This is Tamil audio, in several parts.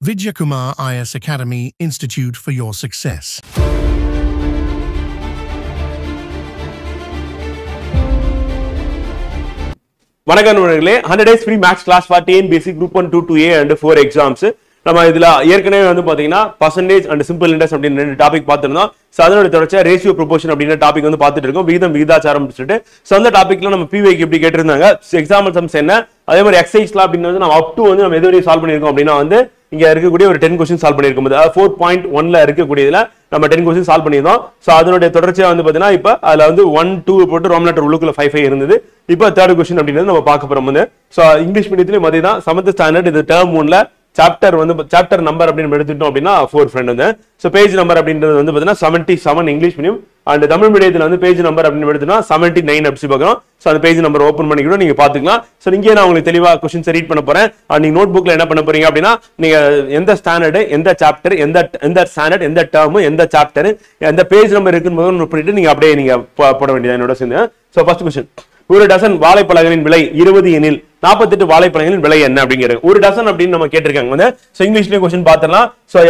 Vidyakumar IS Academy Institute for your success. வணக்கம் நண்பர்களே 100 days free max class for TNPSC group 1 2 2A and 4 exams நம்ம இதுல ஏற்கனவே வந்து பாத்தீங்கன்னா percentage and simple interest அப்படின ரெண்டு டாபிக் பார்த்திருந்தோம் சோ அதனோட தொடர்ச்சியா ரேஷியோ ப்ரொபோர்ஷன் அப்படின டாபிக் வந்து பார்த்துட்டு இருக்கோம் விகிதாச்சாரம் சொல்லிட்டு சோ அந்த டாபிக்ல நம்ம PYQ எப்படி கேட்டிருந்தாங்க எக்ஸாம்பிள் சம்ஸ் என்ன அதே மாதிரி எக்ஸசைஸ்ல அப்படின வந்து நம்ம அப் டு வந்து நம்ம எதுவரை சால்வ் பண்ணிருக்கோம் அப்படினா வந்து இங்க இருக்கக்கூடிய ஒரு 10 क्वेश्चन சால்வ் பண்ணிருக்கோம் அதாவது 4.1 ல இருக்கக்கூடியதுல நம்ம 10 क्वेश्चन சால்வ் பண்ணிருந்தோம் சோ அதனுடைய தொடர்ச்சியா வந்து பாத்தீங்கன்னா இப்போ அதுல வந்து 1 2 போட்டு ரோம் லெட்டர் உள்ளுக்குள்ள 5 5 இருந்தது இப்போ தேர்ட் क्वेश्चन அப்படினது நம்ம பார்க்க போறோம் வந்து சோ இங்கிலீஷ் மீடியத்திலே மதிய தான் 7th ஸ்டாண்டர்ட் இது டர்ம் 1ல சாப்டர் நம்பர் அப்படின்னு எடுத்துட்டோம் அப்படின்னா 4 ஃப்ரெண்ட் வந்து சோ பேஜ் நம்பர் அப்படின்றது வந்து பாத்தீங்கன்னா 77 இங்கிலீஷ் மீடியம் அண்ட் தமிழ் மீடியத்துல வந்து பேஜ் நம்பர் அப்படின்னு எடுத்துனா 79 அப்படி பார்க்கறோம் சோ அந்த பேஜ் நம்பர் ஓபன் பண்ணி கூட நீங்க பாத்துக்கலாம் சோ இங்கே நான் உங்களுக்கு தெளிவா क्वेश्चंस ரீட் பண்ண போறேன் நீங்க நோட் புக்ல என்ன பண்ண போறீங்க அப்படினா நீங்க எந்த ஸ்டாண்டர்ட் எந்த சாப்டர் எந்த ஸ்டாண்டர்ட் எந்த டர்ம் எந்த சாப்டர் எந்த பேஜ் நம்பர் இருக்குன்னு நோட் பண்ணிட்டு நீங்க அப்படியே நீங்க போட வேண்டியது என்னோட சேர்ந்து சோ ஃபர்ஸ்ட் क्वेश्चन ஒரு டசன் வாழைப்பழங்களின் விலை 20 எனில் 48 வாழைப்பழங்களின் விலை என்ன அப்படிங்கிறது ஒரு டசன் அப்படின்னு நம்ம கேட்டிருக்காங்க வந்து சோ இங்கிலீஷ்லயே क्वेश्चन பார்த்தறலாம் so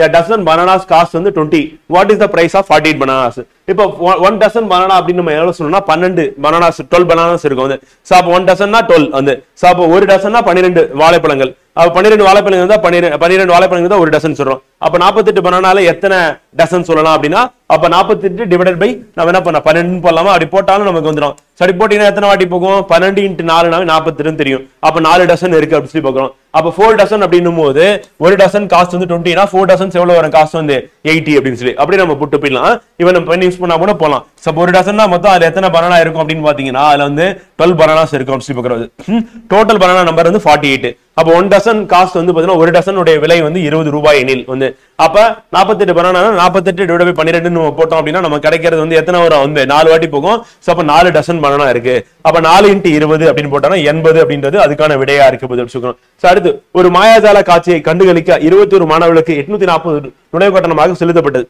a dozen bananas cost வந்து 20 what is the price of 48 bananas இப்போ 1 dozen banana அப்படின்னு நம்ம எவ்வளவு சொல்லணும்னா 12 bananas 12 bananas இருக்கும் வந்து சோ அப்ப 1 dozenனா 12 வந்து சோ அப்ப ஒரு டசன்னா 12 வாழைப்பழங்கள் அப்ப 12 வாழைப்பழங்கள் இருந்தா 12 வாழைப்பழங்கள் தான் ஒரு டசன் சொல்றோம் அப்ப 48 பனானால எத்தனை டசன் சொல்லலாம் அப்படினா அப்ப 48 டிவைடட் பை நாம என்ன பண்ண 12 போடலாமா அப்படி போட்டாலும் நமக்கு வந்துரும் சரி போட்டீங்கன்னா எத்தனை வாட்டி போகும் 12 × 4 னா 42 தெரியும் அப்ப 4 டசன் இருக்கு அப்படி சொல்லி பார்க்கறோம் அப்ப 4 டசன் அப்படினும்போது ஒரு டசன் காஸ்ட் வந்து 20 னா 4 டசன்ஸ் எவ்வளவு வரும் காஸ்ட் வந்து 80 அப்படி சொல்லி அப்படியே நம்ம புட் போயிடலாம் இவன் நம்ம பண்ணி யூஸ் பண்ணா கூட போலாம் சோ ஒரு டசன்னா மொத்தம் அதுல எத்தனை பனானா இருக்கும் அப்படினு பாத்தீங்கன்னா அதுல வந்து 12 பனானாஸ் இருக்கும் அப்படி சொல்லி பார்க்கறது டோட்டல் பனானா நம்பர் வந்து 48 அப்ப 1 டசன் காஸ்ட் வந்து பாத்தீங்கன்னா ஒரு டசன் உடைய விலை வந்து 20 ரூபாய் எனில் வந்து அப்ப 48 பனானா 48 டிவைட் பை 12 ன்னு போட்டோம் அப்படினா நமக்கு கிடைக்கிறது வந்து எத்தனை வரும் வந்து 4 வாட்டி போகும் சோ அப்ப 4 டசன் பனானா இருக்கு அப்ப 4 × 20 அப்படினு போட்டானா 80 அப்படின்றது அதுக்கான விடையா இருக்கு பதில் சொல்றோம் சோ அடுத்து ஒரு மாயாஜால காட்சியை கண்டுகளிக்க 21 மாணவர்களுக்கு 840 நுழைவு கட்டணமாக செலுத்தப்பட்டது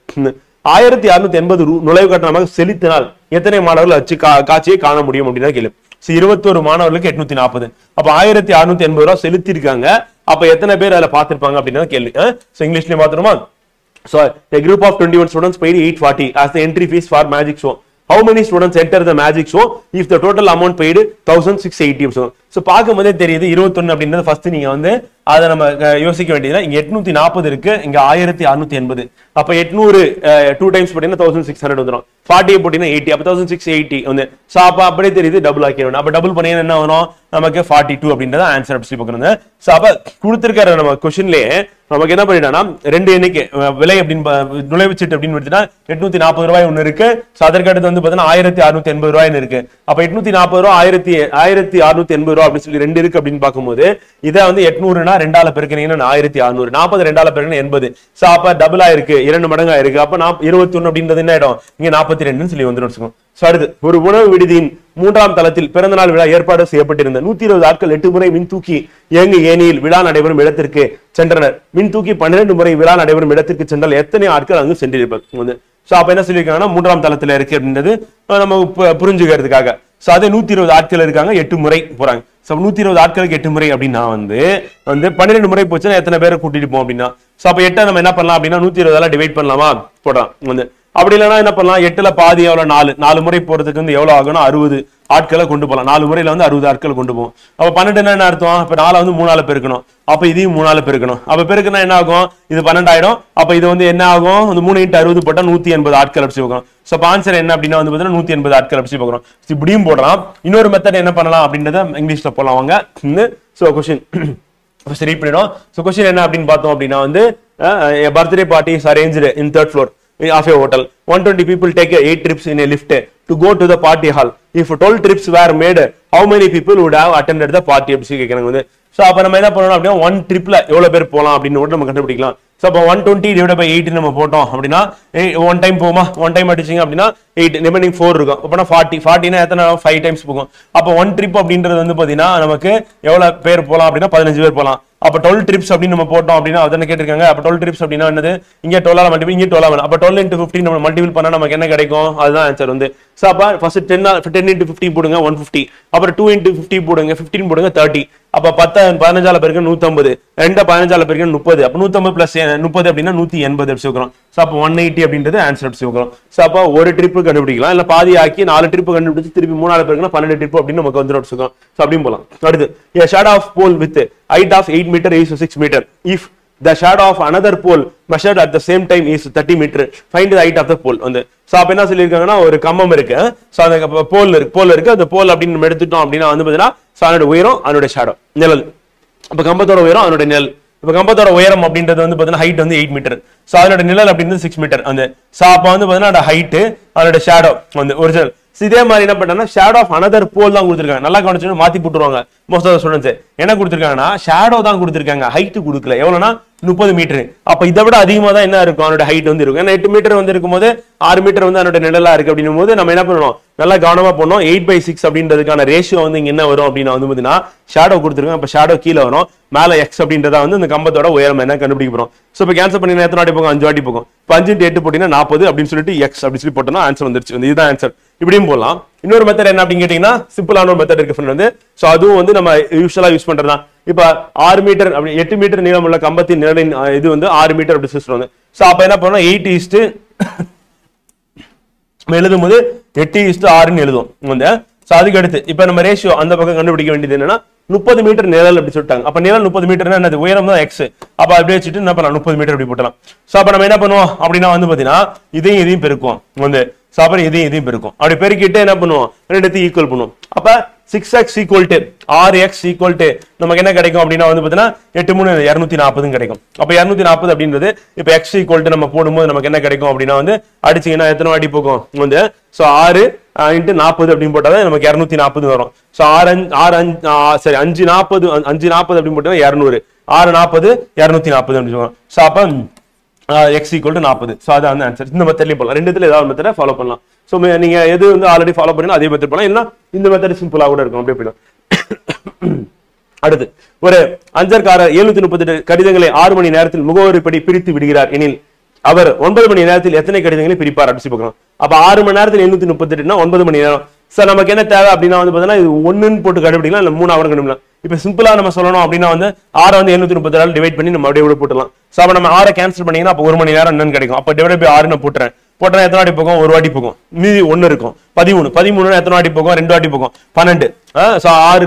1680 நுழைவு கட்டணமாக செலுத்தினால் எத்தனை மாணவர்கள் காட்சியை காண முடியும் அப்படினா கேள்வி 21 மாணவர்களுக்கு 840 அப்ப 1680 ரூபாய் செலுத்தி இருக்காங்க அப்ப எத்தனை பேர் அதுல பாத்திருப்பாங்க அப்படினா கேள்வி so இங்கிலீஷ்லயே பாத்துறோமா so a group of 21 students paid 840 as the entry fees for magic show how many students enter the magic show if the total amount paid 1680 so பாக்கும்போதே தெரியுது 21 அப்படின்றது ஃபர்ஸ்ட் நீங்க வந்து அத நம்ம யோசிக்க வேண்டியதுனா இங்க 840 இருக்கு இங்க 1680 அப்ப 800 2 டைம்ஸ் போட்டீங்கன்னா 1600 வந்துரும் 40 போட்டீங்கன்னா 80 அப்ப 1680 வந்து சோ அப்ப அப்படியே தெரியுது டபுள் ஆக்கிரணும் அப்ப டபுள் பண்ணீங்கன்னா என்ன வரும் நமக்கு 42 அப்படின்றது ஆன்சர் அப்படி பார்க்கறது சோ அப்ப கொடுத்திருக்கிற நம்ம क्वेश्चनலயே நமக்கு என்ன பண்ணிட்டானா ரெண்டு எண்ணிக்கை விலை அப்படினு நுழைவுச்சீட்டு அப்படினு எடுத்துட்டா 840 ரூபாய் ஒன்னு இருக்கு சோ அதற்கு அடுத்து வந்து பாத்தீங்கன்னா 1680 ரூபாய்னு இருக்கு அப்ப 840 ரூபாய் 1680 ரூபாய் அப்படி சொல்லி ரெண்டு இருக்கு அப்படினு பாக்கும்போது இத வந்து 800 னா 2 ஆல பெருக்கினீங்கன்னா 1600 40 2 ஆல பெருக்கினா 80 சோ அப்ப டபுள் ஆயிருக்கு இரண்டு மடங்கா இருக்கு அப்ப 21 அப்படின்றது என்ன ஆயிடும் இங்க 42 ன்னு சொல்லி வந்துரும் வெச்சுக்கோங்க சோ அடுத்து ஒரு உணவு விடுதியின் 3ஆம் தளத்தில் பிறந்தநாள் விழா ஏற்பாடு செய்யப்பட்டிருந்த 120 ஆட்கள் 8 முறை மின் தூக்கி இயங்கு ஏணியில் விழா நடைபெறும் இடத்திற்கு சென்றனர் மின் தூக்கி 12 முறை விழா நடைபெறும் இடத்திற்கு சென்றால் எத்தனை ஆட்கள் அங்கு சென்றிருப்பாங்க சோ அப்ப என்ன சொல்லிருக்காங்கன்னா 3ஆம் தளத்துல இருக்கு அப்படின்றது நம்ம புரிஞ்சுக்கிறதுக்காக சோ அதே 120 ஆட்கள் இருக்காங்க 8 முறை போறாங்க சோ 120 ஆட்களுக்கு 8 முறை அப்படின்னா வந்து 12 முறை போச்சுன்னா எத்தனை பேரை கூட்டிட்டு போவோம் அப்படின்னா சோ அப்ப 8 நம்ம என்ன பண்ணலாம் அப்படின்னா 120 டிவைட் பண்ணலாமா போடலாம் வந்து அப்படி இல்லனா என்ன பண்ணலாம் 8ல பாதி எவ்வளவு 4 முறை போறதுக்கு வந்து எவ்வளவு ஆகும்னா 60 ஆட்களை கொண்டு போலாம் 4 முறையில வந்து 60 ஆட்களை கொண்டு போவோம் அப்ப 12 என்ன அர்த்தம் இப்ப 4 வந்து 3 ஆல பெருக்கணும் அப்ப இதையும் 3 ஆல பெருக்கணும் அப்ப பெருக்குனா என்ன ஆகும் இது 12 ஆயிடும் அப்ப இது வந்து என்ன ஆகும் வந்து 3 × 60 போட்டா 180 ஆட்கள் அப்படி பார்க்கணும் சோ அப்ப ஆன்சர் என்ன அப்படினா வந்து பாத்தீங்கன்னா 180 ஆட்கள் அப்படி பார்க்கணும் இப்படியும் போடலாம் இன்னொரு மெத்தட் என்ன பண்ணலாம் அப்படின்றத இங்கிலீஷ்ல போலாம் வாங்க சோ क्वेश्चन ஃபர்ஸ்ட் ரீட் பண்ணிரோம் சோ क्वेश्चन என்ன அப்படினு பார்த்தோம் அப்படினா வந்து a birthday party is arranged in 3rd floor of a hotel 120 people take 8 trips in a lift to go to the party hall if 12 trips were made how many people would have attended the party அப்படி கேக்குறாங்க வந்து சோ அப்ப நம்ம என்ன பண்ணனும் அப்படினா 1 ட்ரிப்ல எவ்வளவு பேர் போலாம் அப்படினு நம்ம கண்டுபிடிக்கலாம் சோ அப்ப 120 டிவைடட் பை 8 நம்ம போட்டோம் அப்படினா 1 டைம் போமா 1 டைம் அடிச்சீங்க அப்படினா 8 ரிமைனிங் 4 இருக்கும் அப்பனா 40 னா எத்தனை 5 டைம்ஸ் போகும் அப்ப 1 ட்ரிப் அப்படின்றது வந்து பாத்தீனா நமக்கு எவ்வளவு பேர் போலாம் அப்படினா 15 பேர் போலாம் அப்ப 12 ட்ரிப்ஸ் அப்படி நம்ம போட்டோம் அப்படினா அதன கேட்டிருக்காங்க அப்ப 12 ட்ரிப்ஸ் அப்படினா என்னது இங்க 12 ஆல மல்டிபிள் இங்க 12 ஆகும் அப்ப 12 × 15 நம்ம மல்டிபிள் பண்ணா நமக்கு என்ன கிடைக்கும் அதுதான் ஆன்சர் வந்து சோ அப்ப ஃபர்ஸ்ட் 10 × 15 போடுங்க 150 அப்புறம் 2 × 50 போடுங்க 15 போடுங்க 30 அப்ப 10 15ஆல பெருக்க 150, 2 15ஆல பெருக்க 30, அப்ப 150 பிளஸ் 30 அப்படின்னா 180 அப்படி சொல்றோம். சோ அப்ப 180 அப்படின்றது ஆன்சர் அப்படி சொல்றோம். சோ அப்ப ஒரு ட்ரிப் கண்டுபிடிக்கலாம், இல்ல பாதி ஆக்கி 4 ட்ரிப் கண்டுபிடிச்சு திருப்பி 3ஆல பெருக்கினா 12 ட்ரிப் அப்படின்னு நமக்கு வந்து சொல்றோம். சோ அப்படியும் போலாம். அடுத்து a shadow of pole with height of 8 meter is 6 meter. If the shadow of another pole measured at the same time is 30 meter, find the height of the pole. வந்து சோ அப்ப என்ன சொல்லிருக்காங்கன்னா ஒரு கம்பம் இருக்கு, சோ அந்த போல் இருக்கு, அந்த போல் அப்படின்னு நம்ம எடுத்துட்டோம் அப்படின்னா வந்து பாத்தீங்கன்னா சோ அதோட உயரம் அதோட ஷேடோ நிழல். அப்ப கம்பத்தோட உயரம் அதோட நிழல். இப்ப கம்பத்தோட உயரம் அப்படின்றது வந்து பாத்தீங்கன்னா ஹைட் வந்து 8 மீட்டர், சோ அதோட நிழல் அப்படின்றது 6 மீட்டர். அந்த சோ அப்ப வந்து பாத்தீங்கன்னா அதோட ஹைட் அதோட ஷேடோ வந்து ஒரிஜினல். இதே மாதிரி என்ன பண்ணா ஷேடோ ஆஃப் அனதர் போல் தான் கொடுத்திருக்காங்க. நல்லா கவனிச்சு மாத்தி போட்டுருவாங்க மோஸ்ட் ஆஃப் தி ஸ்டூடண்ட்ஸ். என்ன கொடுத்திருக்காங்கன்னா ஷேடோ தான் கொடுத்திருக்காங்க, ஹைட் கொடுக்கல. எவ்வளவுனா 30 மீட்டர். அப்ப இதை விட அதிகமா தான் என்ன இருக்கும் அதோட ஹைட் வந்து இருக்கும். ஏன்னா 8 மீட்டர் வந்து இருக்கும்போது 6 மீட்டர் வந்து அதோட நிழலா இருக்கு அப்படின்னும் போது நம்ம என்ன பண்ணணும், நல்லா கவனமா பண்ணோம். 8/6 அப்படின்றதுக்கான ரேஷியோ வந்து இங்க என்ன வரும் அப்படின்னா வந்து பாத்தீங்கன்னா ஷேடோ கொடுத்திருக்காங்க, அப்ப ஷேடோ கீழே வரும், மேல எக்ஸ் அப்படின்றதா வந்து இந்த கம்பத்தோட உயரம் என்ன கண்டுபிடிக்க போறோம். சோ இப்ப கேன்சல் பண்ணி எத்தனை வாட்டி போகும், 5 வாட்டி போகும். 5 × 8 போட்டீங்கன்னா 40 அப்படின்னு சொல்லிட்டு எக்ஸ் அப்படின்னு சொல்லி போட்டோம்னா ஆன்சர் வந்துருச்சு. இதுதான் ஆன்சர். இப்படியும் போடலாம். இன்னொரு மெத்தட் என்ன அப்படின்னு கேட்டீங்கன்னா சிம்பிளான ஒரு மெத்தட் இருக்கு வந்து, சோ அதுவும் வந்து நம்ம யூசுவலா யூஸ் பண்றதுதான். இப்ப 6 மீட்டர் அப்படி 8 மீட்டர் நீளம் உள்ள கம்பத்தின் நிழலின் இது வந்து 6 மீட்டர் அப்படி சொல்லுவாங்க. சோ அப்ப என்ன பண்ணோம் 8 எழுதும் போது 8:6 எழுதும் வந்து. சோ அதுக்கு அடுத்து இப்ப நம்ம ரேஷியோ அந்த பக்கம் கண்டுபிடிக்க வேண்டியது என்னன்னா 30 மீட்டர் நிழல் அப்படி சொல்லிட்டாங்க. அப்ப நிழல் 30 மீட்டர்னா என்னது, உயரம் தான் எக்ஸ். அப்ப அப்படியே வச்சுட்டு என்ன பண்ணலாம் 30 மீட்டர் அப்படி போட்டலாம். சோ அப்ப நம்ம என்ன பண்ணுவோம் அப்படின்னா வந்து பாத்தீங்கன்னா இதையும் பெருக்குவோம் வந்து. சோ அப்புறம் இதையும் பெருக்கும். அப்படி பெருக்கிட்டு என்ன பண்ணுவோம், ரெண்டுத்தையும் ஈக்குவல் பண்ணுவோம். அப்ப 6x = 6x = நமக்கு என்ன கிடைக்கும் அப்படின்னா வந்து பாத்தீங்கன்னா 8 3 240 கிடைக்கும். அப்ப 240 அப்படின்றது இப்ப x = நம்ம போடும்போது நமக்கு என்ன கிடைக்கும் அப்படின்னா வந்து அடிச்சீங்கன்னா எத்தனை வாட்டி போகும் வந்து, சோ 6 × 40 அப்படின்னு போட்டாதான் நமக்கு 240 வரும். சோ 540 அப்படின்னு போட்டா 200, 6 40 240 அப்படின்னு சொல்லுவோம். சோ அப்ப x = 40. சோ அதான் அந்த ஆன்சர். இந்த மெத்தட்லயே போலாம், ரெண்டுத்துல ஏதாவது மெத்தட ஃபாலோ பண்ணலாம். சோ நீங்க எது வந்து ஆல்ரெடி ஃபாலோ பண்ணீங்களோ அதே மெத்தட் பண்ணலாம், இல்ல இந்த மெத்தட் சிம்பிளா கூட இருக்கும், அப்படியே போயிடும். அடுத்து ஒரு அஞ்சற்காரர் 738 கடிதங்களை 6 மணி நேரத்தில் முகவரிப்படி பிரித்து விடுகிறார் எனில் அவர் 9 மணி நேரத்தில் எத்தனை கடிதங்களை பிரிப்பார் அப்படி பார்க்கலாம். அப்ப 6 மணி நேரத்தில் 738னா 9 மணி நேரம். சார் நமக்கு என்ன தேவை அப்படின்னா வந்து பாத்தீங்கன்னா இது 1ன்னு போட்டு கண்டுபிடிக்கலாம், இல்ல 3 அவர் கண்டுபிடிக்கலாம். இப்ப சிம்பிளா நம்ம சொல்லணும் அப்படின்னா வந்து 6 வந்து 738 டிவைட் பண்ணி நம்ம அப்படியே போட்டுலாம். சோ அப்ப நம்ம 6 கேன்சல் பண்ணீங்கன்னா அப்ப 1 மணி நேரம் என்னன்னு கிடைக்கும். அப்ப டிவைட் பை 6 போட்டுறேன், போட்டா எத்தனை வாட்டி போகும், ஒரு வாட்டி போகும், மீதி 1 இருக்கும். 13 13 எத்தனை வாட்டி போகும், 2 வாட்டி போகும். 12 சோ 6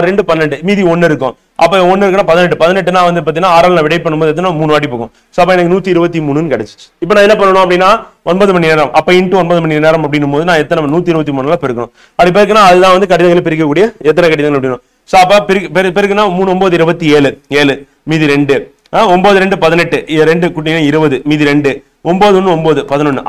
2 12 மீதி 1 இருக்கும். அப்ப 1 இருக்குன்னா 18 18னா வந்து பாத்தீங்கன்னா 6 விடை பண்ணும்போது எத்தனை 3 வாட்டி போகும். சோ அப்ப எனக்கு 123ன்னு கிடைச்சிச்சு. இப்போ நான் என்ன பண்ணணும் அப்படின்னா 9 மணி நேரம், அப்ப இன்டு 9 மணி நேரம் அப்படின்னும் போது நான் எத்தனை 123ல பெருக்கணும். அப்படி பெருக்கினா அதுதான் வந்து கடிதங்களை பிரிக்கக்கூடிய எத்தனை கடிதங்கள் அப்படின்னு. சோ அப்ப பெருக்குனா 3 9 27 7 மீதி 2 9 2 18 2 கூட்டினா 20 மீதி 2 9 1 9 11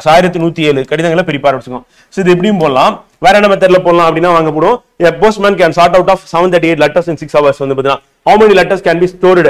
1107 கடிதங்களை பிரிப்பார் வச்சுக்கோங்க. சோ இது எப்படியும் போடலாம். வேற என்ன மெத்தட்ல போடலாம் அப்படின்னா வாங்க போடுவோம். A postman can sort out of 738 letters in 6 hours வந்து பாத்தீங்கன்னா how many letters can be stored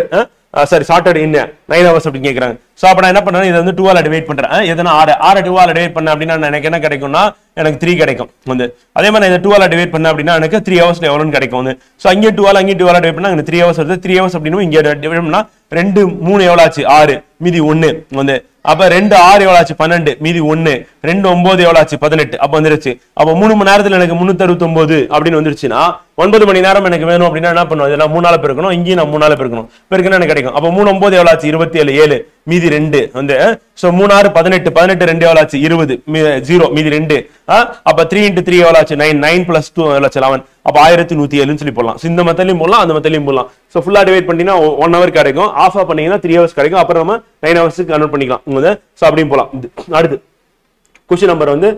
sorted in 9 hours அப்படி கேக்குறாங்க. சோ அப்ப நான் என்ன பண்றேன், இத வந்து 2 ஆல டிவைட் பண்றேன். எதனா 6 2 ஆல டிவைட் பண்ண அப்படின்னா எனக்கு என்ன கிடைக்கும்னா எனக்கு 3 கிடைக்கும் வந்து. அதே மாதிரி நான் இத 2 ஆல டிவைட் பண்ண அப்படின்னா எனக்கு 3 ஹவர்ஸ்ல எவ்வளவுன்னு கிடைக்கும் வந்து. சோ அங்க 2 ஆல அங்க 2 ஆல டிவைட் பண்ணா எனக்கு 3 ஹவர்ஸ் வருது. 3 ஹவர்ஸ் அப்படினா இங்க டிவைட் பண்ணா 2 3 எவ்வளவு ஆச்சு 6 மீதி 1 வந்து. அப்ப 2 6 எவ்வளவு ஆச்சு 12 மீதி 1 2 9 எவ்வளவு ஆச்சு 18 அப்ப வந்துருச்சு. அப்ப 3 மணி நேரத்துல எனக்கு 369 அப்படின்னு வந்துருச்சுன்னா 9 மணி நேரம் எனக்கு வேணும் அப்படின்னா என்ன பண்ணுவோம், இதெல்லாம் 3 ஆல பெருக்கணும், இங்கேயும் நான் 3 ஆல பெருக்கணும். பெருக்கினா எனக்கு கிடைக்கும். அப்ப 3 9 எவ்வளவு ஆச்சு 27 7 மீதி 2 வந்து. சோ 3 6 18 18 2 எவ்வளவு ஆச்சு 20 0 மீதி 2 அப்ப 3 × 3 எவ்வளவு ஆச்சு 9 9 + 2 எவ்வளவு ஆச்சு 11 அப்ப 1107ன்னு சொல்லி போடலாம். இந்த மெத்தட்லயும் போடலாம், அந்த மெத்தட்லயும் போடலாம். சோ ஃபுல்லா டிவைட் பண்ணீங்கன்னா 1 ஹவர் கிடைக்கும், ஆஃப் பண்ணீங்கன்னா 3 ஹவர்ஸ் கிடைக்கும். அப்புறம் நம்ம 9 ஹவர்ஸ்க்கு கன்வர்ட் பண்ணிக்கலாம். சோ அப்படியும் போலாம். அடுத்து क्वेश्चन நம்பர் வந்து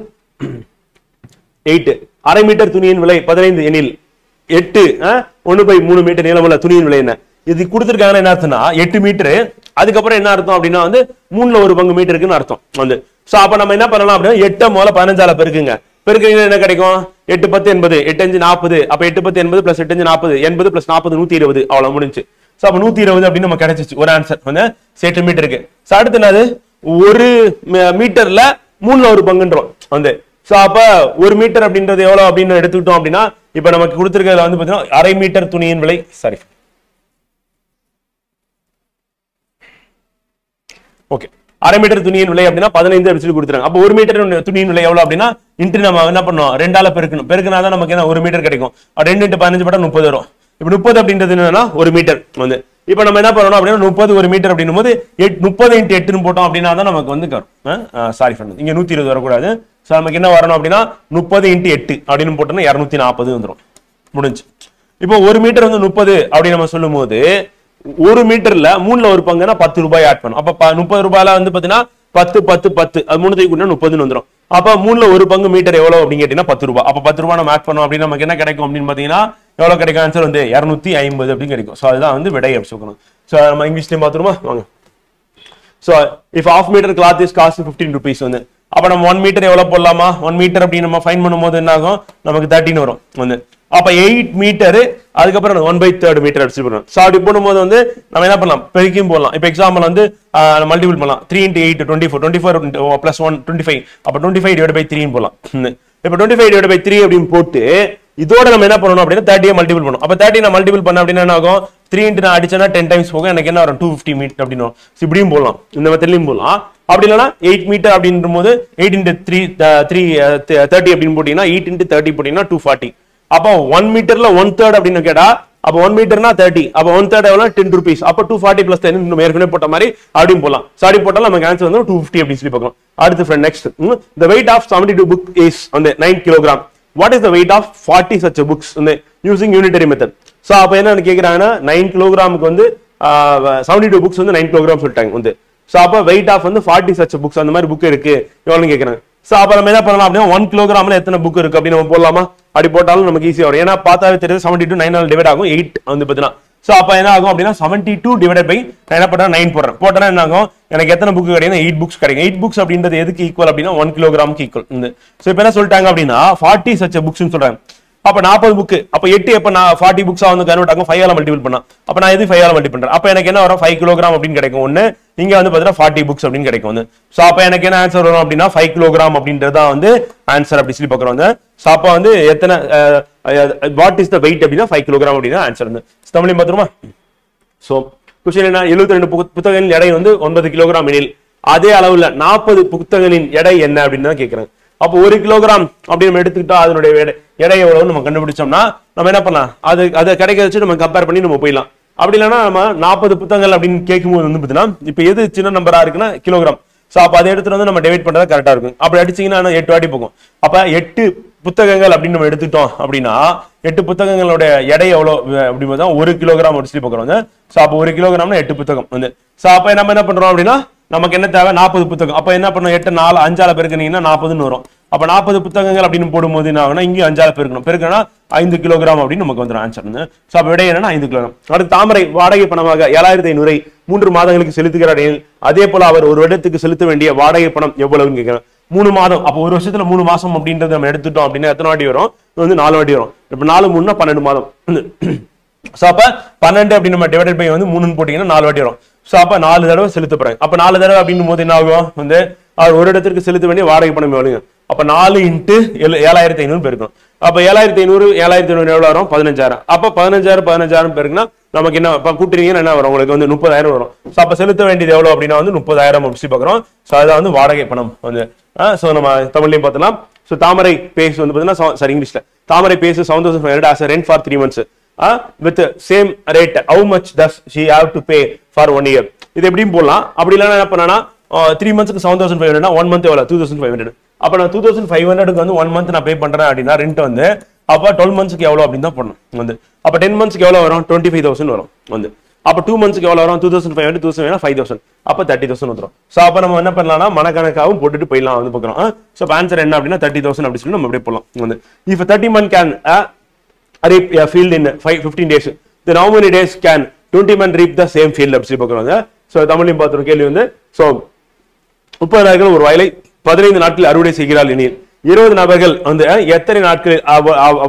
8 1/2 மீட்டர் துணியின் விலை 15 எனில் 8 1/3 மீட்டர் நீளமுள்ள துணியின் விலை என்ன? இது கொடுத்திருக்காங்க. என்ன அர்த்தம்னா 8 மீட்டர், அதுக்கப்புறம் என்ன அர்த்தம் அப்படின்னா வந்து 3ல 1 பங்கு மீட்டருக்குன்னு அர்த்தம் வந்து. சோ அப்ப நம்ம என்ன பண்ணலாம் அப்படின்னா 8 முதல்ல 15ஆல பெருக்குங்க. பெருக்குறீங்க என்ன கிடைக்கும் 8 10 80 8 5 40 அப்ப 8 10 80 + 8 5 40 80 + 40 120 அவ்வளவு முடிஞ்சு. சோ அப்ப 120 அப்படின்னு நம்ம கிடைச்சிச்சு ஒரு ஆன்சர் வந்து 8 மீட்டருக்கு. சோ அடுத்து என்னது 1 மீட்டர்ல 3ல 1 பங்குன்றோம் வந்து. சோ அப்ப 1 மீட்டர் அப்படின்றது எவ்வளவு அப்படின்னு எடுத்துக்கிட்டோம் அப்படின்னா இப்ப நமக்கு கொடுத்திருக்கிறதுல வந்து பாத்தீங்கன்னா 1/2 மீட்டர் துணியின் விலை சாரி ஓகே அரை மீட்டர் துணியின் விலை அப்படின்னா 15 அப்படின்னு சொல்லி கொடுத்துறாங்க. அப்போ 1 மீட்டர் துணியின் விலை எவ்வளவு அப்படின்னா இன்ட்டு நம்ம என்ன பண்ணோம் 2ஆல பெருக்கணும். பெருக்கினாதான் நமக்கு என்ன 1 மீட்டர் கிடைக்கும். 2 × 15 போட்டா 30 வரும். இப்போ 30 அப்படின்றது என்னன்னா 1 மீட்டர் வந்து. இப்போ நம்ம என்ன பண்ணணும் அப்படின்னா 30 1 மீட்டர் அப்படின்னும் போது 30 × 8 போட்டோம் அப்படின்னா தான் நமக்கு வந்து சாரி ஃப்ரெண்ட், இங்க 120 வரக்கூடாது. ஸோ நமக்கு என்ன வரணும் அப்படின்னா 30 × 8 அப்படின்னு போட்டோம்னா 240 வந்துடும். முடிஞ்சு. இப்போ 1 மீட்டர் வந்து 30 அப்படின்னு நம்ம சொல்லும் போது 1 மீட்டர்ல 3ல ஒரு பங்குனா 10 ரூபாய் ஆட் பண்ணும். அப்ப 30 ரூபாயில வந்து பாத்தீங்கன்னா 10 10 10 அது 3 கூட்டினா 30 வந்துடும். அப்ப 3ல ஒரு பங்கு மீட்டர் எவ்வளவு அப்படின்னு கேட்டீங்கன்னா 10 ரூபாய். அப்ப 10 ரூபாய் நம்ம ஆட் பண்ணோம் அப்படின்னா நமக்கு என்ன கிடைக்கும் அப்படின்னு பாத்தீங்கன்னா எவ்வளவு கிடைக்கும்? ஆன்சர் வந்து 250 அப்படின்னு கிடைக்கும். ஸோ அதுதான் வந்து விடை அப்படி சொல்லணும். ஸோ நம்ம இங்கிலீஷ்லயும் பாத்துருமா வாங்க. So if ½ metre cloth is cost 15 rupees வந்து அப்ப நம்ம 1 மீட்டர் எவ்வளவு போடலாமா? 1 மீட்டர் அப்படின்னு நம்ம ஃபைன் பண்ணும்போது என்ன ஆகும்? நமக்கு 13 வரும் வந்து. அப்ப 8 மீட்டர் அதுக்கப்புறம் 1/3 மீட்டர் அடிச்சு போடுறோம். ஸோ அப்படி போடும்போது வந்து நம்ம என்ன பண்ணலாம்? பெருக்கியும் போடலாம். இப்போ எக்ஸாம்பிள் வந்து மல்டிபிள் பண்ணலாம். 3 × 8 24 24 + 1 25. அப்ப 25/3 போடலாம். இப்போ 25/3 அப்படின்னு போட்டு இதோட நம்ம என்ன பண்ணணும் அப்படின்னா 30 மல்டிபிள் பண்ணணும். அப்ப 30 நான் மல்டிபிள் பண்ண அப்படின்னா என்ன ஆகும்? 3 × நான் அடிச்சேன்னா 10 டைம்ஸ் போகும். எனக்கு என்ன வரும்? 250 மீட்டர் அப்படின்னு. இப்படியும் போடலாம், இந்த மெத்தட்லயும் போடலாம். அப்படி இல்லைன்னா 8 மீட்டர் அப்படின்ற போது 8 × 3 30 அப்படின்னு போட்டீங்கன்னா 8 × 30 போட்டீங்கன்னா 240. அப்போ 1 மீட்டர்ல 1/3 அப்படின்னு கேட்டா அப்போ 1 மீட்டர்னா 30. அப்போ 1/3 எவ்வளவு? 10 rupees. அப்போ 240 + 10 நம்ம ஏற்கனவே போட்ட மாதிரி அப்படியும் போடலாம். சாரி போட்டாலும் நமக்கு ஆன்சர் வந்து 250 அப்படின்னு சொல்லி பார்க்கலாம். அடுத்து friend next, the weight of 72 book is on the 9 kg. What is the weight of 40 such books on the using unitary method? So அப்ப என்னன்னு கேக்குறாங்கன்னா 9 கிலோகிராமுக்கு வந்து 72 books வந்து 9 கிலோகிராம் சொல்லிட்டாங்க வந்து. சோ அப்ப weight of வந்து 40 such books அந்த மாதிரி புக் இருக்கு எவ்வளவுன்னு கேக்குறாங்க. சோ அப்ப நம்ம என்ன பண்ணலாம் அப்படின்னா 1 கிலோகிராம்ல எத்தனை புக் இருக்கு அப்படின்னு நம்ம போடலாமா? அப்படி போட்டாலும் நமக்கு ஈஸியா வரும். ஏன்னா பார்த்தாவே தெரியுது 72 9 டிவைட் ஆகும் 8 வந்து பாத்தீங்கன்னா. சோ அப்ப என்ன ஆகும் அப்படின்னா 72 டிவைடட் பை நான் என்ன பண்றேன் 9 போடுறேன். போட்டா என்ன ஆகும்? எனக்கு எத்தனை புக் கிடைக்கும்? 8 books கிடைக்கும். 8 books அப்படின்றது எதுக்கு ஈக்குவல் அப்படின்னா 1 கிலோகிராமுக்கு ஈக்குவல். சோ இப்போ என்ன சொல்லிட்டாங்க அப்படின்னா 40 such books சொல்றாங்க. அப்ப 40 புக். அப்ப 8 எப்ப நான் 40 புக்ஸா வந்து கன்வெர்ட் ஆகும் 5 ஆல மல்டிபிள் பண்ணா. அப்ப நான் எது 5 ஆல மல்டிபிள் பண்றேன். அப்ப எனக்கு என்ன வரும்? 5 கிலோகிராம் அப்படின்னு கிடைக்கும் ஒண்ணு. இங்க வந்து பாத்தீங்கன்னா 40 புக்ஸ் அப்படின்னு கிடைக்கும் வந்து. சோ அப்ப எனக்கு என்ன ஆன்சர் வரும் அப்படின்னா 5 கிலோகிராம் அப்படின்றதா வந்து ஆன்சர் அப்படி சொல்லி பார்க்கறோம் வந்து. சோ அப்ப வந்து எத்தனை வாட் இஸ் த வெயிட் அப்படின்னா 5 கிலோகிராம் அப்படினா ஆன்சர் வந்து. தமிழையும் பாத்துருமா? சோ क्वेश्चन என்ன? 72 புத்தகங்களின் எடை வந்து 9 கிலோகிராம் எனில் அதே அளவுல 40 புத்தகங்களின் எடை என்ன அப்படின்னு தான் கேக்குறாங்க. அப்போ 1 கிலோகிராம் அப்படி நம்ம எடுத்துக்கிட்டா அதனுடைய எடை எவ்வளவு நம்ம கண்டுபிடிச்சோம்னா நம்ம என்ன பண்ணலாம்? அதை கிடைக்க வச்சு நம்ம கம்பேர் பண்ணி நம்ம போயிடலாம். அப்படி இல்லைன்னா நம்ம 40 புத்தகங்கள் அப்படின்னு கேட்கும்போது வந்து பாத்தீங்கன்னா இப்ப எது சின்ன நம்பரா இருக்குன்னா கிலோகிராம். சோ அப்ப அதை எடுத்துட்டு வந்து நம்ம டிவைட் பண்றது கரெக்டா இருக்கும். அப்படி அடிச்சீங்கன்னா 8 வாட்டி போகும். அப்ப 8 புத்தகங்கள் அப்படின்னு நம்ம எடுத்துட்டோம் அப்படின்னா 8 புத்தகங்களோட எடை எவ்வளவு அப்படின்னு பார்த்தா 1 கிலோகிராம் அப்படி சொல்லி பார்க்கறோம். சோ அப்ப 1 கிலோகிராம்னா 8 புத்தகம் வந்து. சோ அப்ப நம்ம என்ன பண்றோம் அப்படின்னா நமக்கு என்ன தேவை? 40 புத்தகம். அப்ப என்ன பண்ணணும்? 8 4 5 ஆல பெருக்கினீங்கன்னா 40ன்னு வரும். அப்ப 40 புத்தகங்கள் அப்படின்னு போடும்போது என்ன ஆகும்னா இங்க 5 ஆல பெருக்கணும். பெருக்கனா 5 கிலோகிராம் அப்படின்னு நமக்கு வந்துடும் ஆன்சர். சோ அப்ப விடை என்னன்னா 5 கிலோகிராம். அடுத்து தாமரை வாடகை பணமாக 7500 3 மாதங்களுக்கு செலுத்துகிறார். அதே போல அவர் ஒரு வருடத்துக்கு செலுத்த வேண்டிய வாடகை பணம் எவ்வளவுன்னு கேட்கிறார். 3 மாதம். அப்ப ஒரு வருஷத்துல 3 மாசம் அப்படின்றது நம்ம எடுத்துட்டோம் அப்படின்னா எத்தனை வாட்டி வரும்? வந்து 4 வாட்டி வரும். இப்ப 4 3 12 மாதம். சோ அப்ப 12 அப்படின்னு நம்ம டிவைடட் பை வந்து 3ன்னு போட்டீங்கன்னா 4 வாட்டி வரும். சோ அப்ப 4 தடவை செலுத்த போறாங்க. அப்ப 4 தடவை அப்படின்னும் போது என்ன ஆகும்? வந்து அவர் ஒரு இடத்திற்கு செலுத்த வேண்டிய வாடகை பணம் எவ்வளவுங்க? அப்ப 4 × 7500 பெருக்கணும். அப்ப 7500 எவ்வளவு வரும்? 15000. அப்ப 15000 பெருக்குனா நமக்கு என்ன கூட்டுறீங்கன்னா என்ன வரும்? உங்களுக்கு வந்து 30000 வரும். சோ அப்ப செலுத்த வேண்டியது எவ்வளவு அப்படின்னா வந்து 30000 அப்படி பாக்குறோம். சோ அதான் வந்து வாடகை பணம் வந்து. சோ நம்ம தமிழ்லயும் பார்த்தலாம். சோ தாமரை பேஸ் வந்து பாத்தீங்கன்னா சாரி இங்கிலீஷ்ல தாமரை base 7500 as a rent for 3 months with same rate. How much does she have to pay for 1 year? இது எப்படியும் போடலாம். அப்படி இல்லைன்னா என்ன பண்ணனா 3 monthsக்கு 7500 1 month எவ்வளவு? 2500. அப்ப நான் 2500க்கு வந்து 1 month நான் பே பண்றேன் அப்படின்னா ரெண்ட் வந்து அப்ப 12 monthsக்கு எவ்வளவு அப்படின்னு தான் பண்ணணும் வந்து. அப்ப 10 monthsக்கு எவ்வளவு வரும்? 25000 வரும் வந்து. அப்ப 2 monthsக்கு எவ்வளவு வரும்? 2500 2000 5000. அப்ப 30000 வந்துரும். சோ அப்ப நம்ம என்ன பண்ணலாம்னா மனக்கணக்காவும் போட்டுட்டு போயிடலாம் வந்து பார்க்கறோம். சோ ஆன்சர் என்ன அப்படின்னா 30000 அப்படி சொல்லி நம்ம அப்படியே போலாம் வந்து. If a 30 man can reap a field in 15 days, then how many days can 20 men reap the same field அப்படி சொல்லி பார்க்கறாங்க. சோ தமிழையும் பார்த்தோம் கேள்வி வந்து. சோ 30 நபர்கள் ஒரு வயலை 15 நாட்களில் அறுவடை செய்கிறார்கள் எனில் 20 நபர்கள் வந்து எத்தனை நாட்களில்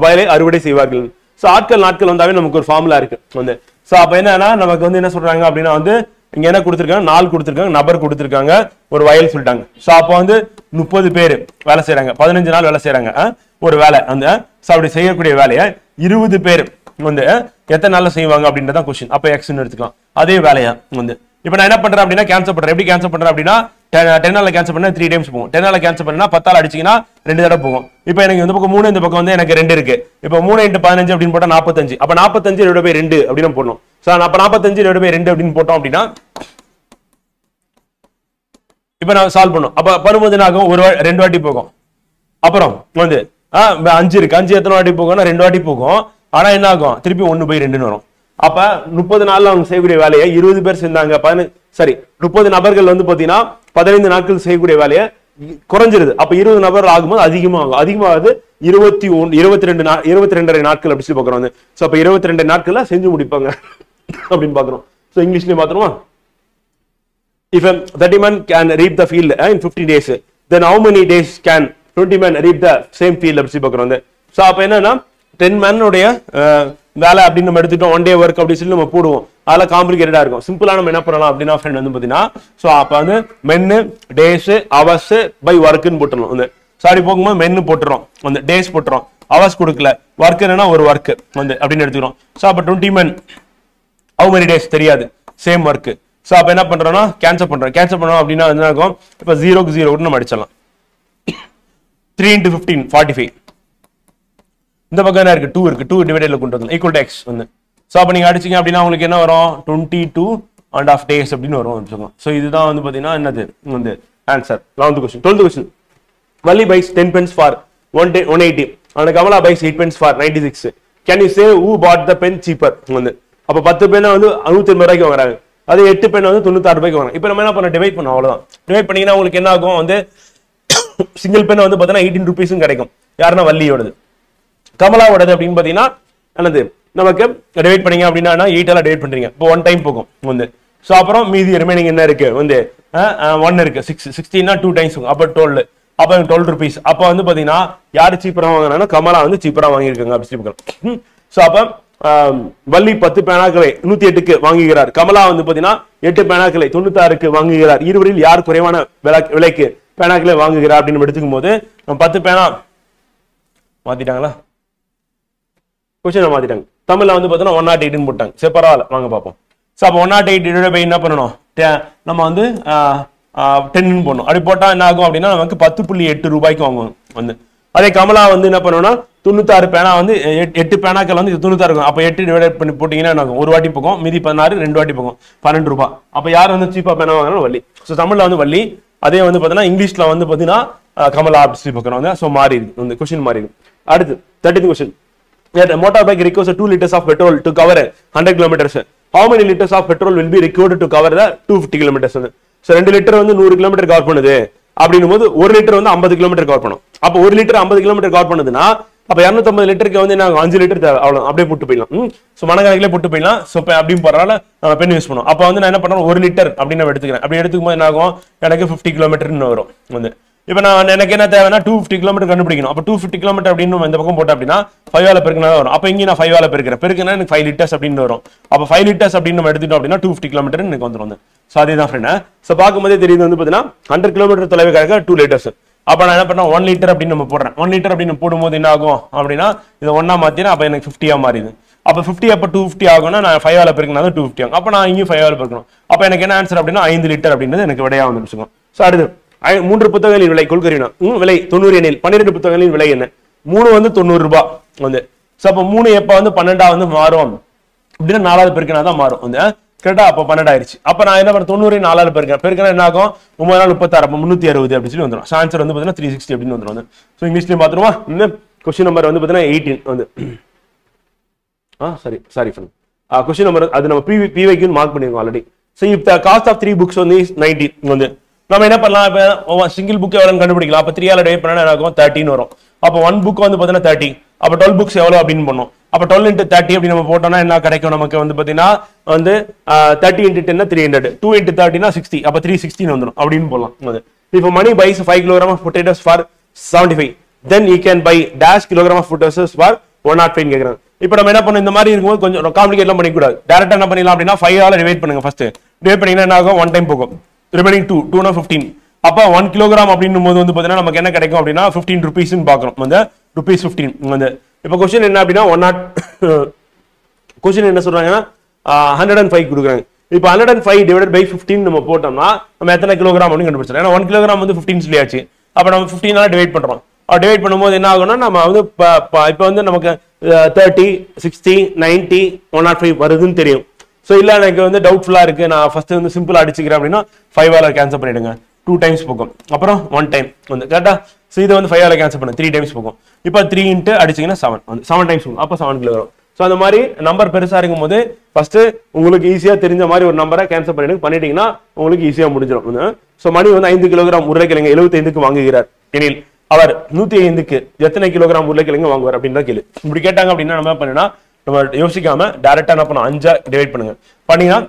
வயலை அறுவடை செய்வார்கள்? சோ நாட்கள் வந்தாவே நமக்கு ஒரு ஃபார்முலா இருக்கு வந்து. சோ அப்ப என்னன்னா நமக்கு வந்து என்ன சொல்றாங்க அப்படின்னா வந்து இங்க என்ன கொடுத்திருக்காங்க? நாள் கொடுத்திருக்காங்க, நபர் கொடுத்திருக்காங்க, ஒரு வயல் சொல்லிட்டாங்க. சோ அப்ப வந்து 30 பேர் வேலை செய்யறாங்க, 15 நாள் வேலை செய்யறாங்க ஒரு வேலை அந்த. சோ அப்படி செய்யக்கூடிய வேலையை 20 பேர் வந்து எத்தனை நாள்ல செய்வாங்க அப்படின்றதான் கொஸ்டின். அப்ப எக்ஸ்ன்னு எடுத்துக்கலாம். அதே வேலையா வந்து இப்ப நான் என்ன பண்றேன் அப்படின்னா கேன்சல் பண்றேன். எப்படி கேன்சல் பண்றேன் அப்படின்னா 10ஆல கேன்சல் பண்ணா 3 டைம்ஸ் போகும். 10ஆல கேன்சல் பண்ணா 10ஆல அடிச்சீங்கன்னா 2 தடவை போகும். இப்போ எனக்கு இந்த பக்கம் 3, இந்த பக்கம் வந்து எனக்கு 2 இருக்கு. இப்போ 3 × 15 அப்படின்னு போட்டா 45. அப்ப 45 / 2 அப்படின்னு போடணும். சோ அப்ப 45 / 2 அப்படின்னு போட்டோம் அப்படின்னா இப்போ நான் சால்வ் பண்ணும். அப்ப பண்ணும்போது என்ன ஆகும்? 2 வாட்டி போகும். அப்புறம் வந்து 5 இருக்கு. 5 எத்தனை வாட்டி போகும்னா 2 வாட்டி போகும். ஆனா என்ன ஆகும்? திருப்பி 1/2 வரும். அப்ப 30 நாள்ல அவங்க செய்யக்கூடிய வேலையை 20 பேர் செஞ்சாங்க. 30 நபர்கள் வந்து பாத்தீங்கன்னா 15 நாட்கள் செய்யக்கூடிய வேலையை குறைஞ்சிருது. அப்ப 20 நபர் ஆகும்போது அதிகமாகுது 22 நாட்கள் அப்படி சொல்லி பாக்குறோம். சோ அப்ப 22 நாட்கள்ல செஞ்சு முடிப்பாங்க அப்படின்னு பாக்குறோம். So இங்கிலீஷ்லயே பாத்துருமா? If a 30 man can reap the field in 50 days, then how many days can 20 men reap the same field அப்படி சொல்லி பாக்குறோம். சோ அப்ப என்னன்னா 10 man உடைய வேலை அப்படின்னு நம்ம எடுத்துட்டோம். 1 day work அப்படி சொல்லி நம்ம போடுவோம். அதெல்லாம் காம்ப்ளிகேட்டடா இருக்கும். சிம்பிளா நம்ம என்ன பண்ணலாம் அப்படின்னா ஃப்ரெண்ட் வந்து பாத்தீங்கன்னா சோ அப்ப வந்து மென்னு டேஸ் ஹவர்ஸ் பை ஒர்க்னு போட்டுறோம். வந்து சாரி போகும்போது மென்னு போட்டுறோம், வந்து டேஸ் போட்டுறோம், ஹவர்ஸ் கொடுக்கல, ஒர்க் என்னன்னா ஒரு ஒர்க் வந்து அப்படின்னு எடுத்துக்கிறோம். சோ அப்ப 20 men how many days தெரியாது, சேம் ஒர்க். சோ அப்ப என்ன பண்றோம்னா கேன்சல் பண்றோம் அப்படின்னா என்ன ஆகும்? இப்ப 0 க்கு 0 நம்ம அடிச்சிடலாம். 3 × 15 45. இந்த பக்கம் என்ன இருக்கு? 2 இருக்கு. 2 டிவைடட்ல கொண்டு வரலாம் ஈக்குவல் டு x வந்து. சோ அப்ப நீங்க அடிச்சீங்க அப்படின்னா உங்களுக்கு என்ன வரும்? 22.5 days அப்படின்னு வரும். சோ இதுதான் வந்து பாத்தீங்கன்னா என்னது வந்து answer. 11th question. 12th question. Valli buys 10 pence for 180 and Kamala buys 8 pence for 96. Can you say who bought the pen cheaper? வந்து அப்ப 10 பேனா வந்து 180 ரூபாய்க்கு வாங்குறாங்க. அது 8 பேன் வந்து 96 ரூபாய்க்கு வாங்குறாங்க. இப்போ நம்ம என்ன பண்ண டிவைட் பண்ணோம், அவ்வளவுதான். டிவைட் பண்ணீங்கன்னா உங்களுக்கு என்ன ஆகும்? வந்து சிங்கிள் பென் வந்து பாத்தீங்கன்னா 18 ரூபீஸும் கிடைக்கும். யாருன்னா வள்ளியோடது. கமலாவோடது அப்படின்னு பாத்தீங்கன்னா என்னது நமக்கு டிவைட் பண்ணீங்க அப்படின்னா 8ஆல டிவைட் பண்றீங்க. இப்போ 1 டைம் போகும் வந்து. சோ அப்புறம் மீதி ரிமைனிங் என்ன இருக்கு? வந்து 1 இருக்கு. 16னா 2 டைம்ஸ் போகும். அப்ப 12. அப்ப 12 ரூபீஸ். அப்ப வந்து பாத்தீங்கன்னா யாரு சீப்பரா வாங்குறாங்கன்னா கமலா வந்து சீப்பரா வாங்கியிருக்காங்க அப்படி சொல்லி. சோ அப்ப வள்ளி 10 பேனாக்களை 108க்கு வாங்குகிறார். கமலா வந்து பாத்தீங்கன்னா 8 பேனாக்களை 96க்கு வாங்குகிறார். இருவரில் யார் குறைவான விலைக்கு பேனாக்களை வாங்குகிறார் அப்படின்னு எடுத்துக்கும் போது 10 பேனா மாத்திட்டாங்களா? கொஸ்டின் மாத்திட்டாங்க. தமிழ்ல வந்து பாத்தீங்கன்னா 108 போட்டாங்க. சரி பரவாயில்ல, வாங்க பார்ப்போம். சோ அப்ப 108 என்ன பண்ணணும்? நம்ம வந்து 10 போடணும். அப்படி போட்டா என்ன ஆகும் அப்படின்னா நமக்கு 10.8 ரூபாய்க்கு வாங்குவோம் வந்து. அதே கமலா வந்து என்ன பண்ணணும்னா 96 பேனா வந்து 8 பேனாக்கள் வந்து 96 இருக்கும். அப்ப 8 டிவைட் பண்ணி போட்டீங்கன்னா என்ன ஆகும்? ஒரு வாட்டி போகும், மீதி 16, 2 வாட்டி போகும், 12 ரூபாய். அப்ப யார் வந்து சீப்பா பேனா வாங்கினாலும் வள்ளி. சோ தமிழ்ல வந்து வள்ளி, அதே வந்து பாத்தீங்கன்னா இங்கிலீஷ்ல வந்து பாத்தீங்கன்னா கமலா அப்படி சொல்லி பாக்குறோம். சோ மாறி இருக்கு வந்து கொஸ்டின் மாறி இருக்கு. அடுத்து 13th question. A motorbike requires 2 liters of petrol to cover 100 kilometers. How many liters of petrol will be required to cover the 250 kilometers? So 2 litre வந்து 100 கிலோமீட்டர் கவர் பண்ணுது அப்படின்னும் போது 1 லிட்டர் வந்து 50 கிலோமீட்டர் கவர் பண்ணும். அப்ப 1 லிட்டர் 50 கிலோமீட்டர் கவர் பண்ணுதுன்னா அப்ப 250 லிட்டருக்கு வந்து என்ன 5 லிட்டர் தேவை, அவ்வளவு அப்படியே போட்டு போயிடலாம். சோ மனக்கணக்கிலே போட்டு போயிடலாம். சோ அப்படின்னு போறனால நம்ம பென் யூஸ் பண்ணுவோம். அப்ப வந்து நான் என்ன பண்றேன்? 1 லிட்டர் அப்படின்னு எடுத்துக்கிறேன். அப்படி எடுத்துக்கும் போது என்ன ஆகும்? எனக்கு 50 கிலோமீட்டர்னு வரும் வந்து. இப்ப நான் எனக்கு என்ன தேவைன்னா 250 கிலோமீட்டர் கண்டுபிடிக்கணும். அப்ப 250 கிலோமீட்டர் அப்படின்னு இந்த பக்கம் போட்டேன் அப்படின்னா 5ஆல பெருக்கினா வரும். அப்ப இங்க நான் 5ஆல பெருக்குனா எனக்கு 5 லிட்டர்ஸ் அப்படின்னு வரும். அப்ப 5 லிட்டர்ஸ் அப்படின்னு நம்ம எடுத்துட்டோம் அப்படின்னா 250 கிலோமீட்டர் எனக்கு வந்துரும். சோ அதேதான் ஃப்ரெண்ட். சோ பாக்கும்போதே தெரியுது வந்து பாத்தீங்கன்னா 100 கிலோமீட்டர் தொலைவுக்காக 2 லிட்டர்ஸ். அப்ப நான் என்ன பண்ணேன்? 1 லிட்டர் அப்படின்னு நம்ம போடுறேன். 1 லிட்டர் அப்படின்னு போடும்போது என்ன ஆகும் அப்படின்னா இதை 1ஆ மாத்தினா அப்ப எனக்கு 50ஆ மாறிது. அப்ப 50 அப்ப 250 ஆகும்னா நான் 5ஆல பெருக்கினா 250 ஆகும். அப்ப நான் இங்கேயும் 5ஆல பெருக்கணும். அப்ப எனக்கு என்ன ஆன்சர் அப்படின்னா 5 லிட்டர் அப்படின்றது எனக்கு விடையா வந்துருச்சுங்க. சோ அடுத்து 3 புத்தகங்களின் விலை கொள்கிறீனா விலை 90 எனில் 12 புத்தகங்களின் விலை என்ன? 3 வந்து 90 ரூபாய் வந்து. சோ அப்ப 3 எப்ப வந்து 12ஆ வந்து மாறும் அப்படின்னா 4ஆவது பெருக்கினா தான் மாறும் வந்து. கரெக்டா? அப்ப 12 ஆயிருச்சு. அப்ப நான் என்ன பண்ண 90 4ஆல பெருக்கினா என்ன ஆகும்? 9 நாள் 36 அப்ப 360 அப்படி சொல்லி வந்துரும். ஆன்சர் வந்து பாத்தீங்கன்னா 360 அப்படின்னு வந்துரும். சோ இங்கிலீஷ்லயும் பாத்துருமா? இந்த क्वेश्चन நம்பர் வந்து பாத்தீங்கன்னா 18 வந்து சாரி ஃப்ரெண்ட். क्वेश्चन நம்பர் அது நம்ம PYQ மார்க் பண்ணிருக்கோம் already. So if the cost of 3 books வந்து 90 வந்து நம்ம என்ன பண்ணலாம்? இப்ப சிங்கிள் புக் எவ்வளவு கண்டுபிடிக்கலாம். அப்ப 3ஆல டிவைட் பண்ணா என்ன ஆகும்? 13 வரும். அப்ப 1 புக் வந்து பாத்தீங்கன்னா 30. அப்ப 12 புக்ஸ் எவ்வளவு அப்படின்னு பண்ணோம். அப்ப 12 × 30 அப்படி நம்ம போட்டோம்னா என்ன கிடைக்கும் நமக்கு? வந்து பாத்தீங்கன்னா வந்து 30 × 10 300, 2 × 30 60. அப்ப 316 வந்துடும் அப்படின்னு போடலாம். If money buys 5 kg of potatoes for 75, then he can buy dash kilogram of potatoes for 105 கேக்குறாங்க. இப்ப நம்ம என்ன பண்ணோம்? இந்த மாதிரி இருக்கும்போது கொஞ்சம் காம்ப்ளிகேட்லாம் பண்ணிக்கூடாது. டைரக்டா என்ன பண்ணிடலாம் அப்படின்னா 5ஆல டிவைட் பண்ணுங்க. ஃபர்ஸ்ட் டிவைட் பண்ணீங்கன்னா என்ன ஆகும்? 1 டைம் போகும். ரிமைனிங் 2 னா 15. அப்ப 1 கிலோகிராம் அப்படின்னும் போது வந்து பாத்தீங்கன்னா நமக்கு என்ன கிடைக்கும் அப்படின்னா 15 ரூபீஸ்னு பாக்குறோம். வந்து ரூபீஸ் 15 வந்து. இப்ப क्वेश्चन என்ன அப்படின்னா 100 क्वेश्चन என்ன சொல்றாங்கன்னா 105 கொடுக்குறாங்க. இப்போ 105 டிவைடட் பை 15 நம்ம போட்டோம்னா நம்ம எத்தனை கிலோகிராம் அப்படின்னு கண்டுபிடிச்சோம். ஏன்னா 1 கிலோகிராம் வந்து 15 சொல்லியாச்சு. அப்ப நம்ம 15 டிவைட் பண்றோம். டிவைட் பண்ணும்போது என்ன ஆகும்னா நம்ம வந்து இப்போ வந்து நமக்கு 30, 60, 90, 105 வருதுன்னு தெரியும். ஸோ இல்லை எனக்கு வந்து டவுட்ஃபுல்லா இருக்கு, நான் ஃபர்ஸ்ட் வந்து சிம்பிளா அடிச்சுக்கிறேன் அப்படின்னா 5ஆல கேன்சல் பண்ணிடுங்க. 2 டைம்ஸ் போகும், அப்புறம் 1 டைம் வந்து கரெக்டா. ஸோ இதை வந்து 5ஆல கேன்சல் பண்ண 3 டைம்ஸ் போகும். இப்போ 3 இன்ட்டு அடிச்சிங்கன்னா 7 வந்து 7 டைம்ஸ் போகும். அப்போ 7 கிலோகிராம். ஸோ அந்த மாதிரி நம்பர் பெருசா இருக்கும் போது ஃபர்ஸ்ட் உங்களுக்கு ஈஸியா தெரிஞ்ச மாதிரி ஒரு நம்பரை கேன்சல் பண்ணிட்டீங்கன்னா உங்களுக்கு ஈஸியா முடிஞ்சிடும். ஸோ மணி வந்து 5 கிலோகிராம் உருளைக்கிழங்கு 75க்கு வாங்குகிறார் எனில் அவர் 105க்கு எத்தனை கிலோகிராம் உருளைக்கிழங்கு வாங்குவார் அப்படின்னு தான் கேளு. இப்படி கேட்டாங்க அப்படின்னா நம்ம பண்ணினா நம்ம யோசிக்காம டைரக்டா என்ன பண்ணணும், 5 டிவைட் பண்ணுங்க. பண்ணீங்கன்னா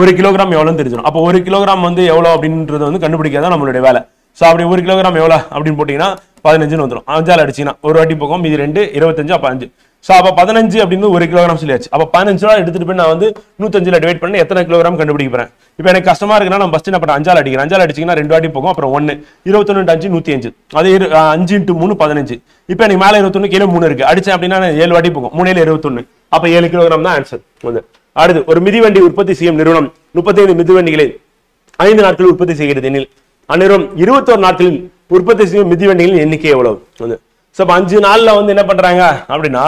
1 கிலோகிராம் எவ்வளோன்னு தெரிஞ்சிடும். அப்போ 1 கிலோகிராம் வந்து எவ்வளோ அப்படின்றது வந்து கண்டுபிடிக்காதான் நம்மளுடைய வேலை. ஸோ அப்படி 1 கிலோகிராம் எவ்வளோ அப்படின்னு போட்டீங்கன்னா 15ன்னு வந்துடும். 5ஆல அடிச்சிங்கன்னா ஒரு வாட்டி போகும், மீதி 2 25, அப்போ 5. ஸோ அப்போ 15 அப்படின்னு 1 கிலோகிராம் சொல்லியாச்சு. அப்போ 15 எடுத்துட்டு போய் நான் வந்து 105 டிவைட் பண்ணி எத்தனை கிலோகிராம் கண்டுபிடிக்க போறேன். இப்போ எனக்கு கஷ்டமா இருக்குன்னா நான் ஃபர்ஸ்ட் என்ன பண்ண 5ஆல அடிக்கிறேன். 5ஆல அடிச்சிங்கன்னா 2 வாட்டி போகும், அப்புறம் 1 21 × 5 105, அதே 5 × 3 15. இப்போ எனக்கு மேலே 21 கீழே 3 இருக்கு, அடிச்சேன் அப்படின்னா 7 வாட்டி போகும், 3 21, அப்போ 7 கிலோகிராம் தான் ஆன்சர் வந்து. அடுத்து ஒரு மிதிவண்டி உற்பத்தி செய்யும் நிறுவனம் 35 மிதிவண்டிகளை 5 நாட்களில் உற்பத்தி செய்கிறது எனில் அந்நிறுவனம் 21 நாட்களில் உற்பத்தி செய்யும் மிதிவண்டிகளின் எண்ணிக்கை எவ்வளவு வந்து. ஸோ 5 நாள்ல வந்து என்ன பண்றாங்க அப்படின்னா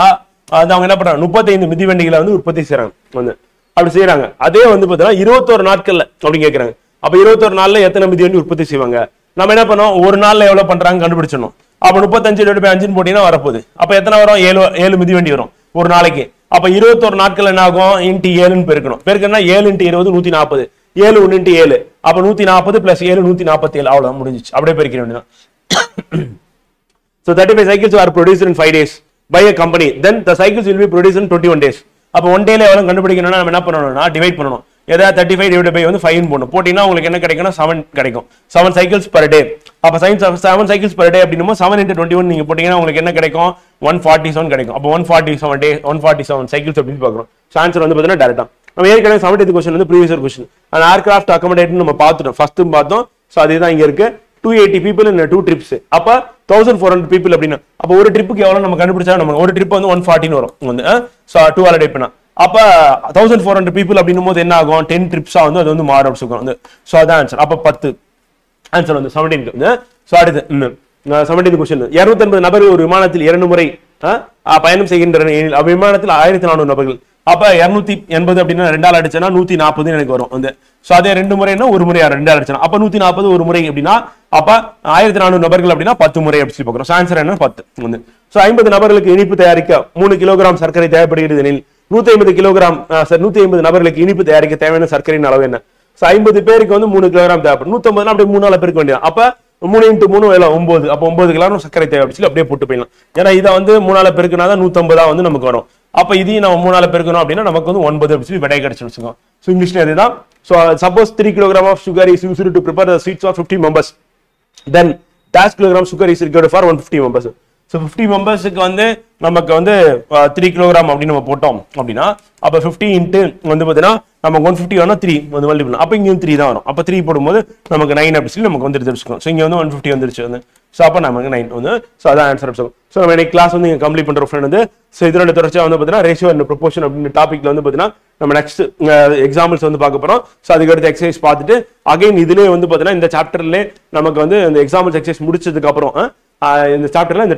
அது அவங்க என்ன பண்றாங்க 35 மிதிவண்டிகளை வந்து உற்பத்தி செய்யறாங்க வந்து. அப்படி செய்யறாங்க. அதே வந்து பார்த்தீங்கன்னா 21 நாட்கள்ல அப்படின்னு கேட்கறாங்க. அப்ப 21 நாள்ல எத்தனை மிதிவண்டி உற்பத்தி செய்வாங்க. நம்ம என்ன பண்ணோம், ஒரு நாள்ல எவ்வளவு பண்றாங்க கண்டுபிடிச்சணும். அப்ப 35 டிவைட் பை 5 போட்டீங்கன்னா வரப்போகுது. அப்ப எத்தனை வரும், 7 மிதிவண்டி வரும் ஒரு நாளைக்கு. அப்ப 21 நாட்கள் என்ன ஆகும், இன்ட்டு 7ன்னு பெருக்கணும். பெருக்கணும்னா 7 × 20 140, 7 1 × 7, அப்ப 140 + 7 147, அவ்வளவு முடிஞ்சிச்சு. அப்படியே பெருக்கிற வேண்டியதான். So 35 cycles are produced in 5 days by a company, then the cycles will be produced in 21 days. அப்ப 1 டேல எவ்வளவு கண்டுபிடிக்கணும்னா நம்ம என்ன பண்ணணும்னா டிவைட் பண்ணணும். ஏதா 35 டிவைட் பை வந்து 5 போடணும். போட்டீங்கன்னா உங்களுக்கு என்ன கிடைக்கும்னா 7 கிடைக்கும். 7 cycles per day. அப்ப 7 cycles per day அப்படினும் 7 × 21 நீங்க போட்டீங்கன்னா உங்களுக்கு என்ன கிடைக்கும், 147 கிடைக்கும். அப்ப 147 டே 147 cycles அப்படின்னு பார்க்கறோம். சோ ஆன்சர் வந்து பாத்தீங்கன்னா டைரக்ட்டா நம்ம ஏற்கனவே 70th क्वेश्चन வந்து previous year question an aircraft accommodated நம்ம பார்த்துட்டோம், ஃபர்ஸ்ட் பார்த்தோம். சோ அதுதான் இங்க இருக்கு 280 people in 2 trips. அப்ப 1400 people அப்படினா அப்ப ஒரு ட்ரிப்புக்கு எவ்வளவு நம்ம கண்டுபிடிச்சா நம்ம ஒரு ட்ரிப் வந்து 114 வரும் வந்து. சோ 2 ஆல டிவைட் பண்ணா அப்ப 1400 people அப்படினும் போது என்ன ஆகும், 10 ட்ரிப்ஸா வந்து அது வந்து மாறும் சொல்றோம் வந்து. சோ அதான் ஆன்சர். அப்ப 10 ஆன்சர் வந்து 17 வந்து. சோ அடுத்து 17th क्वेश्चन 280 நபர்கள் ஒரு விமானத்தில் 2 முறை பயணம் செய்கின்றனர். விமானத்தில் 1400 நபர்கள். அப்ப 280 அப்படின்னா 2 ஆல் அடிச்சனா 140 எனக்கு வரும் வந்து. சோ அதே 2 முறைனா ஒரு முறை 2 ஆல் அடிச்சனா அப்ப 140 ஒரு முறை அப்படின்னா அப்ப 1400 நபர்கள் அப்படின்னா 10 முறை அப்படி பார்க்கிறோம். சோ ஆன்சர் என்ன 10 வந்து. சோ 50 நபர்களுக்கு இனிப்பு தயாரிக்க 3 கிலோகிராம் சர்க்கரை தேவைப்படுகிறது எனில் 150 கிலோகிராம் 150 நபர்களுக்கு இனிப்பு தயாரிக்க தேவையான சர்க்கரையின் அளவு என்ன. சோ 50 பேருக்கு வந்து 3 கிலோகிராம் தேவைப்படும். 150 அப்படியே 3 ஆல பெருக்க வேண்டியது. அப்ப 3 × 3 9. அப்ப 9 கிலோகிராம் சர்க்கரை தேவை அப்படி அப்படியே போட்டு போயிடலாம். ஏன்னா இதை வந்து 3 ஆல பெருக்கினாதான் 150 வந்து நமக்கு வரும். அப்ப இதையும் நம்ம 3 ஆல பெருக்கணும் அப்படின்னா நமக்கு வந்து 9 அப்படி சொல்லி விடை கிடைச்சுன்னு வச்சுக்கோங்க. சோ இங்கிலீஷ்ல அதுதான். So suppose 3 kg of sugar is used to prepare the sweets for 50 members, then dash kilogram sugar is required for 150 members. So 50 மெம்பர்ஸ்க்கு வந்து நமக்கு வந்து 3 கிலோகிராம் அப்படின்னு நம்ம போட்டோம் அப்படின்னா அப்ப 50 இன்ட்டு வந்து பாத்தீங்கன்னா நமக்கு 150 வேணா 3 வந்து மல்டிபிள் பண்ணலாம். அப்ப இங்க 3 தான் வரும். அப்ப 3 போடும்போது நமக்கு 9 அப்படி சொல்லி நமக்கு வந்து தெரிஞ்சுக்கணும். சோ இங்க வந்து 150 வந்துருச்சு வந்து. சோ அப்ப நமக்கு 9 வந்து. சோ அதான் ஆன்சர். சோ நம்ம இன்னைக்கு கிளாஸ் வந்து இங்க கம்ப்ளீட் பண்ற ஃப்ரெண்ட் வந்து. சோ இதோட தொடர்ச்சியா வந்து பாத்தீங்கன்னா ரேஷியோ அண்ட் ப்ரொபோர்ஷன் அப்படிங்கிற டாபிக்ல வந்து பாத்தீங்கன்னா நம்ம நெக்ஸ்ட் எக்ஸாம்பிள்ஸ் வந்து பார்க்க போறோம். சோ அதுக்கு அடுத்து எக்ஸசைஸ் பார்த்துட்டு அகைன் இதுலயே வந்து பாத்தீங்கன்னா இந்த சாப்டர்ல நமக்கு வந்து இந்த எக்ஸாம்பிள்ஸ் எக்ஸசைஸ் முடிச்சதுக்கு அப்புறம் இந்த சாப்டர்ல இந்த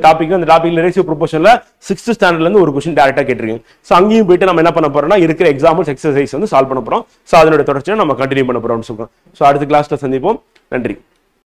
டாபிக்ல ரேஷியோ ப்ரொபோர்ஷன்ல 6th ஸ்டாண்டர்ட்ல இருந்து ஒரு क्वेश्चन டைரக்டா கேட்டிருக்கீங்க. சோ அங்கேயும் போயிட்டு நம்ம என்ன பண்ண போறோம்னா இருக்கிற எக்ஸாம்பிள்ஸ் எக்ஸசைஸ் வந்து சால்வ் பண்ண போறோம். சோ அதனோட தொடர்ச்சியை நம்ம கண்டினியூ பண்ண போறோம்னு சொல்றோம். சோ அடுத்த கிளாஸ்ல சந்திப்போம். நன்றி.